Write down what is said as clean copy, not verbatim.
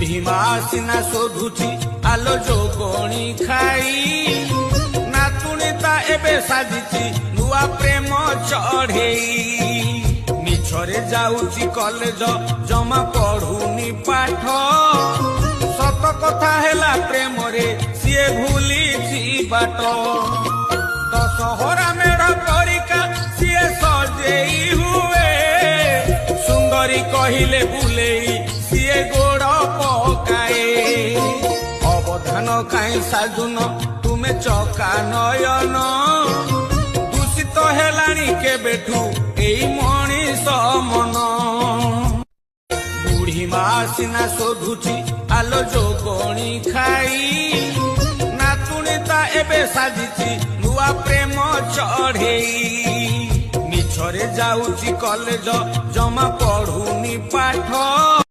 बुढ़ी माँ सिना शोधुची आलो जोगणी खाई नातुणी ता एबे साजिची नुआ प्रेम चढ़ेई मिछरे जाऊची कॉलेज जमा पढ़ुनी पाठ सत कथा हेला प्रेम रे सिए भूली बाट दशहरा मेढ़ परिका सिए सजेई हुए सुंदरी कहिले बुलेई सिए गोड़ पकाए अवधान काई साजुन तुमे चका नयन दूषित हेलानी केबेठू एई मनीष मन बुढ़ी माँ सिना शोधुची आलो जोगणी खाई नातुणी ता एबे साजिची नुआ प्रेम चढ़ेई मिछरे जाऊची कॉलेज जमा पढ़ुनी पाठ।